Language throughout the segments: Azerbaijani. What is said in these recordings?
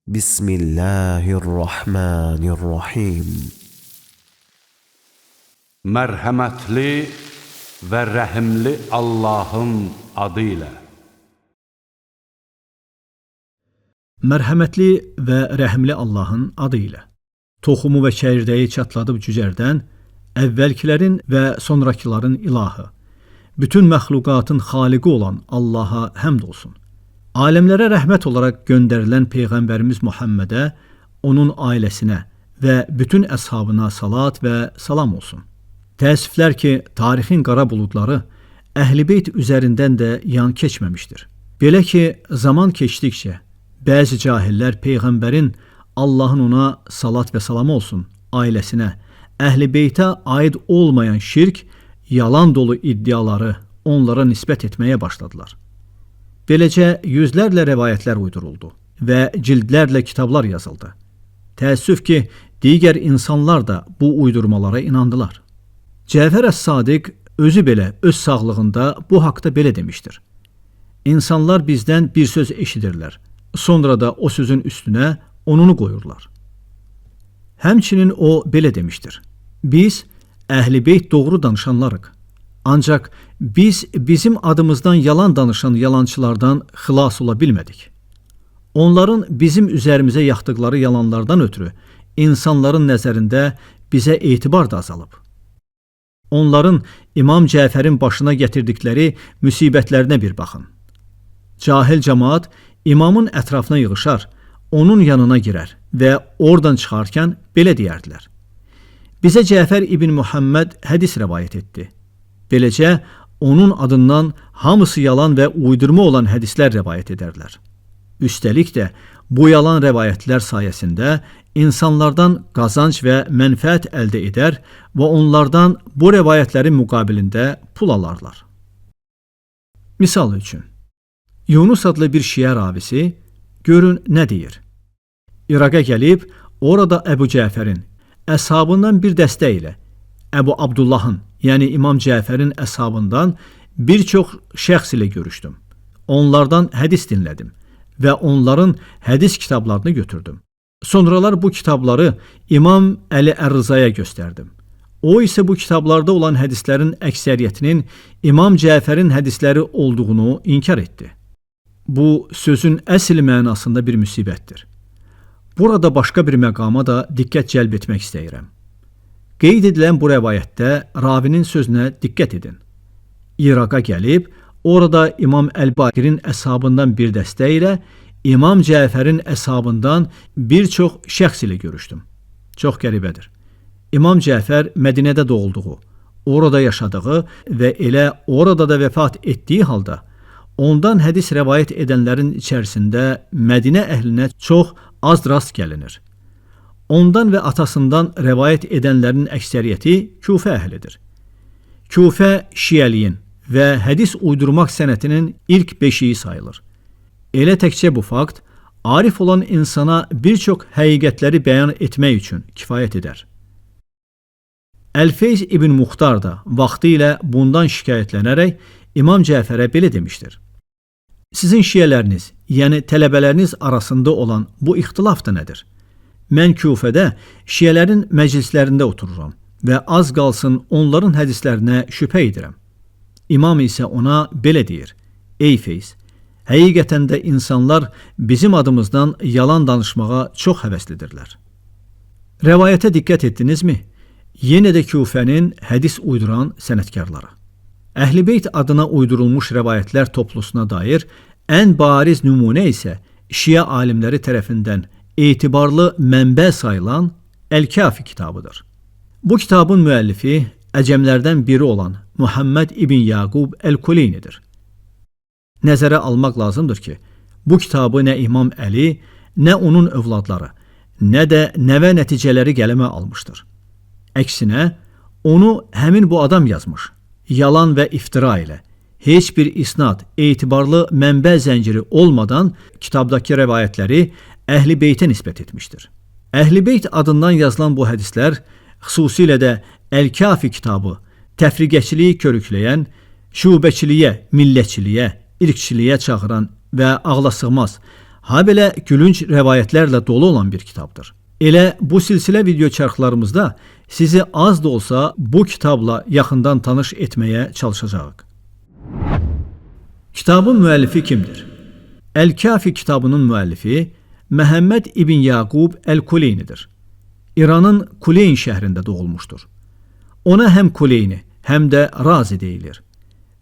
Bismillahirrahmanirrahim. Mərhəmətli və rəhimli Allahın adıyla. Mərhəmətli və rəhimli Allahın adıyla. Toxumu və çəyirdəyi çatladıb cücərdən, əvvəlkilərin və sonrakıların ilahı, bütün məxluqatın xaliqi olan Allaha həmd olsun. Aləmlərə rəhmət olaraq göndərilən Peyğəmbərimiz Muhammedə, onun ailəsinə və bütün əshabına salat və salam olsun. Təəssüflər ki, tarixin qara buludları Əhl-i Beyt üzərindən də yan keçməmişdir. Belə ki, zaman keçdikcə bəzi cahillər Peyğəmbərin Allahın ona salat və salam olsun ailəsinə, Əhl-i Beytə aid olmayan şirk, yalan dolu iddiaları onlara nisbət etməyə başladılar. Beləcə yüzlərlə rəvayətlər uyduruldu və cildlərlə kitablar yazıldı. Təəssüf ki, digər insanlar da bu uydurmalara inandılar. Cəfər Əs-Sadiq özü belə öz sağlığında bu haqda belə demişdir. İnsanlar bizdən bir söz eşidirlər, sonra da o sözün üstünə onunu qoyurlar. Həmçinin o belə demişdir. Biz Əhl-i Beyt doğru danışanlarıq. Ancaq biz bizim adımızdan yalan danışan yalançılardan xilas ola bilmədik. Onların bizim üzərimizə yaxdıqları yalanlardan ötürü insanların nəzərində bizə etibar da azalıb. Onların İmam Cəfərin başına gətirdikləri müsibətlərinə bir baxın. Cahil cəmaat imamın ətrafına yığışar, onun yanına girər və oradan çıxarkən belə deyərdilər. Bizə Cəfər ibn Muhammed hədis rəvayət etdi. Beləcə, onun adından hamısı yalan və uydurma olan hədislər rəvayət edərlər. Üstəlik də bu yalan rəvayətlər sayəsində insanlardan qazanc və mənfəət əldə edər və onlardan bu rəvayətlərin müqabilində pul alarlar. Misal üçün, Yunus adlı bir şiə ravisi görün nə deyir. İraqa gəlib, orada Əbu Cəfərin, əshabından bir dəstə ilə Əbu Abdullahın, yəni İmam Cəfərin əshabından bir çox şəxs ilə görüşdüm. Onlardan hədis dinlədim və onların hədis kitablarını götürdüm. Sonralar bu kitabları İmam Əli Ər-Rızaya göstərdim. O isə bu kitablarda olan hədislərin əksəriyyətinin İmam Cəfərin hədisləri olduğunu inkar etdi. Bu sözün əsl mənasında bir müsibətdir. Burada başqa bir məqama da diqqət cəlb etmək istəyirəm. Qeyd edilən bu rəvayətdə ravinin sözünə diqqət edin. İraqa gəlib, orada İmam Əl-Baqirin əshabından bir dəstə ilə İmam Cəfərin əshabından bir çox şəxs ilə görüşdüm. Çox qəribədir. İmam Cəfər Mədinədə doğulduğu, orada yaşadığı və elə orada da vəfat etdiyi halda ondan hədis rəvayət edənlərin içərisində Mədinə əhlinə çox az rast gəlinir. Ondan və atasından rəvayət edənlərin əksəriyyəti Küfə əhlidir. Küfə şiəliyin və hədis uydurmaq sənətinin ilk beşiyi sayılır. Elə təkcə bu fakt, arif olan insana bir çox həqiqətləri bəyan etmək üçün kifayət edər. Əl-Feyz ibn Muxtar da vaxtı ilə bundan şikayətlənərək İmam Cəfərə belə demişdir. Sizin şiələriniz, yəni tələbələriniz arasında olan bu ixtilaf da nədir? Mən Küfədə şiələrin məclislərində otururam və az qalsın onların hədislərinə şübhə edirəm. İmam isə ona belə deyir. Ey Feyz, həqiqətən də insanlar bizim adımızdan yalan danışmağa çox həvəslidirlər. Rəvayətə diqqət etdinizmi? Yenə də Küfənin hədis uyduran sənətkarları. Əhl-i Beyt adına uydurulmuş rəvayətlər toplusuna dair ən bariz nümunə isə şiə alimləri tərəfindən etibarlı mənbə sayılan Əl-Kafi kitabıdır. Bu kitabın müəllifi əcəmlərdən biri olan Muhammed ibn Yaqub Əl-Kuleynidir. Nəzərə almaq lazımdır ki, bu kitabı nə İmam Əli, nə onun övladları, nə də nəvə nəticələri qələmə almışdır. Əksinə, onu həmin bu adam yazmış, yalan və iftira ilə, heç bir isnad, etibarlı mənbə zənciri olmadan kitabdakı rəvayətləri Əhl-i Beytə nisbət etmişdir. Əhl-i Beyt adından yazılan bu hədislər, xüsusilə də Əl-Kafi kitabı təfriqəçiliyi körükləyən, şubəçiliyə, millətçiliyə, irqçiliyə çağıran və ağlasığmaz, habelə gülünc rəvayətlərlə dolu olan bir kitabdır. Elə bu silsilə video çarxlarımızda sizi az da olsa bu kitabla yaxından tanış etməyə çalışacağıq. Kitabın müəllifi kimdir? Əl-Kafi kitabının müəllifi Məhəmməd ibn Yaqub Əl-Kuleynidir. İranın Kuleyn şəhrində doğulmuşdur. Ona həm Kuleyni, həm də Razi deyilir.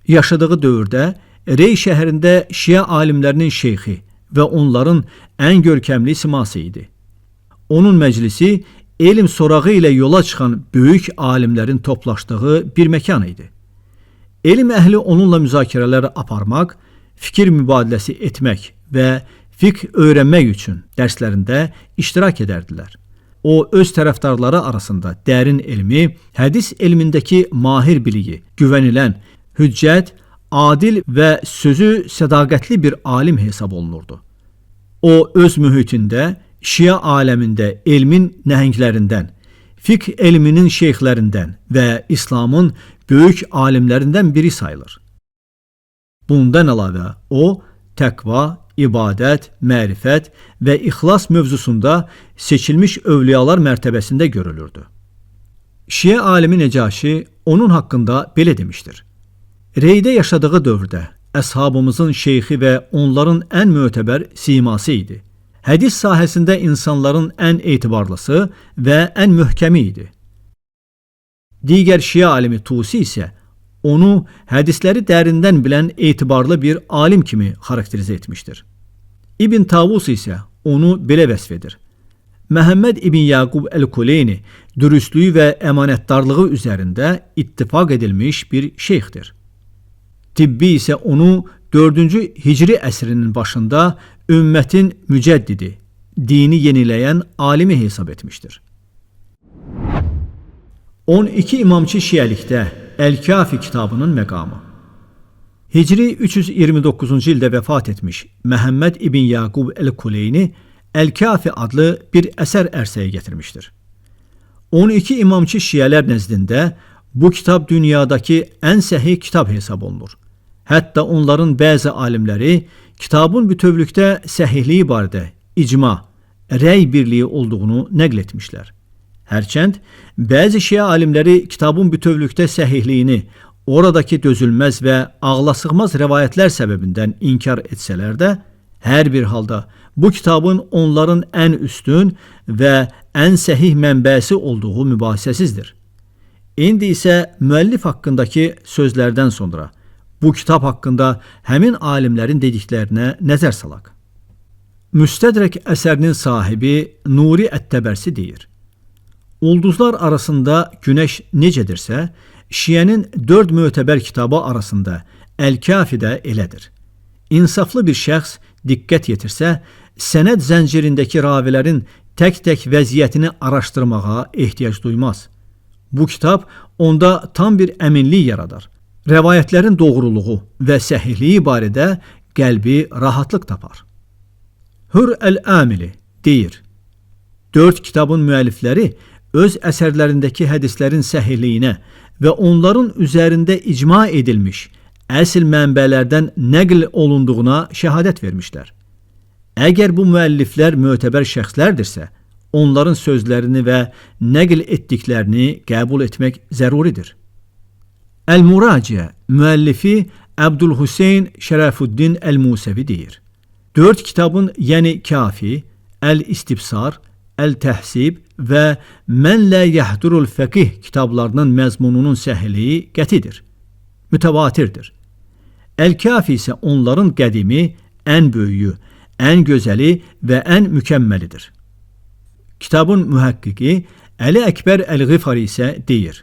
Yaşadığı dövrdə Rey şəhərində Şia alimlərinin şeyxi və onların ən görkəmli siması idi. Onun məclisi elm sorağı ilə yola çıxan böyük alimlərin toplaşdığı bir məkan idi. Elm əhli onunla müzakirələr aparmaq, fikir mübadiləsi etmək və fiqh öyrənmək üçün dərslərində iştirak edərdilər. O, öz tərəfdarları arasında dərin elmi, hədis elmindəki mahir biliyi, güvənilən, hüccət, adil və sözü sədaqətli bir alim hesab olunurdu. O, öz mühitində, Şia aləmində elmin nəhənglərindən, fiqh elminin şeyxlərindən və İslamın böyük alimlərindən biri sayılır. Bundan əlavə, o, təqva, ibadət, mərifət və ixlas mövzusunda seçilmiş övliyalar mərtəbəsində görülürdü. Şia alimi Necaşi onun haqqında belə demişdir. Reydə yaşadığı dövrdə əshabımızın şeyxi və onların ən mötəbər siması idi. Hədis sahəsində insanların ən etibarlısı və ən möhkəmi idi. Digər Şia alimi Tusi isə onu hədisləri dərindən bilən etibarlı bir alim kimi xarakterizə etmişdir. İbn Tavus isə onu belə vəsf edir. Məhəmməd ibn Yaqub Əl-Kuleyni dürüstlüyü və əmanətdarlığı üzərində ittifaq edilmiş bir şeyxdir. Tibbi isə onu 4-cü Hicri əsrinin başında ümmətin mücəddidi, dini yeniləyən alimi hesab etmişdir. 12 imamçı şiəlikdə Əl-Kafi kitabının məqamı. Hicri 329-cu ildə vəfat etmiş Məhəmməd ibn Yaqub Əl-Kuleyni Əl-Kafi adlı bir əsər ərsəyə gətirmişdir. 12 imamçı şiələr nəzdində bu kitab dünyadakı ən səhih kitab hesab olunur. Hətta onların bəzi alimləri kitabın bütövlükdə səhihliyi barədə icma, rəy birliyi olduğunu nəql etmişlər. Hərçənd, bəzi şia alimləri kitabın bütövlükdə səhihliyini oradakı dözülməz və ağlasığmaz rəvayətlər səbəbindən inkar etsələr də, hər bir halda bu kitabın onların ən üstün və ən səhih mənbəsi olduğu mübahisəsizdir. İndi isə müəllif haqqındakı sözlərdən sonra bu kitab haqqında həmin alimlərin dediklərinə nəzər salaq. Müstədrək əsərinin sahibi Nuri Ət-Təbərsi deyir. Ulduzlar arasında günəş necədirsə, Şiənin 4 mötəbər kitabı arasında Əl-Kafi də elədir. İnsaflı bir şəxs diqqət yetirsə, sənəd zəncirindəki ravilərin tək-tək vəziyyətini araşdırmağa ehtiyac duymaz. Bu kitab onda tam bir əminlik yaradar. Rəvayətlərin doğruluğu və səhihliyi barədə qəlbi rahatlıq tapar. Hür Əl-Amili deyir, 4 kitabın müəllifləri öz əsərlərindəki hədislərin səhihliyinə və onların üzərində icma edilmiş əsl mənbələrdən nəql olunduğuna şəhadət vermişlər. Əgər bu müəlliflər mötəbər şəxslərdirsə, onların sözlərini və nəql etdiklərini qəbul etmək zəruridir. Əl-Muraciə müəllifi Əbdülhüseyn Şərəfüddin Əl-Musevi deyir. 4 kitabın, yəni Kafi, Əl-İstibsar, Əl-Təhsib və Mən lə yəhdurul fəqih kitablarının məzmununun səhihliyi qətidir, mütəvatirdir. Əl-Kafi isə onların qədimi, ən böyüyü, ən gözəli və ən mükəmməlidir. Kitabın mühəqqiqi Əli Əkbər Əl-Ğifari isə deyir,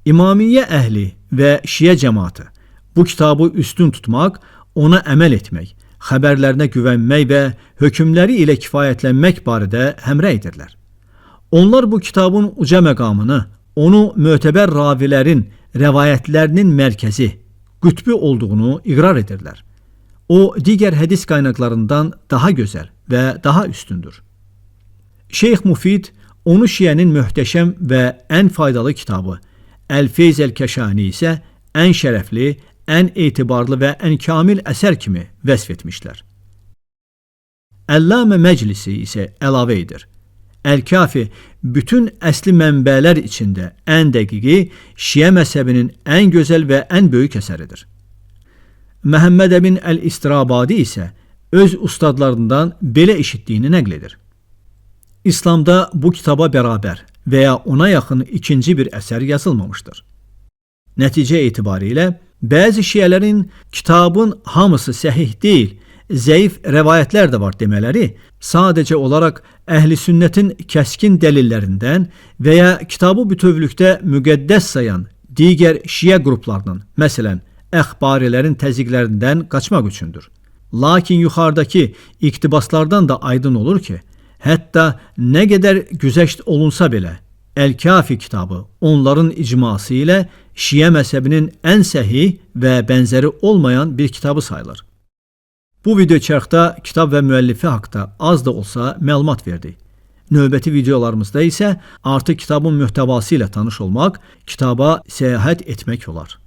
İmamiyyə əhli və şiə cəmaatı bu kitabı üstün tutmaq, ona əməl etmək, xəbərlərinə güvənmək və hökmləri ilə kifayətlənmək barədə həmrəydirlər. Onlar bu kitabın uca məqamını, onu mötəbər ravilərin rəvayətlərinin mərkəzi, qütbü olduğunu iqrar edirlər. O, digər hədis qaynaqlarından daha gözəl və daha üstündür. Şeyx Mufid onu şiənin möhtəşəm və ən faydalı kitabı, Əl-Feyz Əl-Kəşani isə ən şərəfli, ən etibarlı və ən kamil əsər kimi vəsf etmişlər. Əllamə Məclisi isə əlavə edir. Əl-Kafi bütün əsli mənbələr içində ən dəqiqi, Şiə məzhəbinin ən gözəl və ən böyük əsəridir. Məhəmməd əbn Əl-İstirabadi isə öz ustadlarından belə eşitdiyini nəql edir. İslamda bu kitaba bərabər və ya ona yaxın ikinci bir əsər yazılmamışdır. Nəticə etibarilə bəzi şiələrin kitabın hamısı səhih deyil, zəif rəvayətlər də var demələri sadəcə olaraq əhl-i sünnətin kəskin dəlillərindən və ya kitabı bütövlükdə müqəddəs sayan digər şiə qruplarının, məsələn, əxbarilərin təzyiqlərindən qaçmaq üçündür. Lakin yuxarıdakı iqtibaslardan da aydın olur ki, hətta nə qədər güzəşt olunsa belə, Əl-Kafi kitabı onların icması ilə Şiə məzhəbinin ən səhih və bənzəri olmayan bir kitabı sayılır. Bu videoçarxda kitab və müəllifi haqda az da olsa məlumat verdik. Növbəti videolarımızda isə artıq kitabın mühtəvası ilə tanış olmaq, kitaba səyahət etmək olar.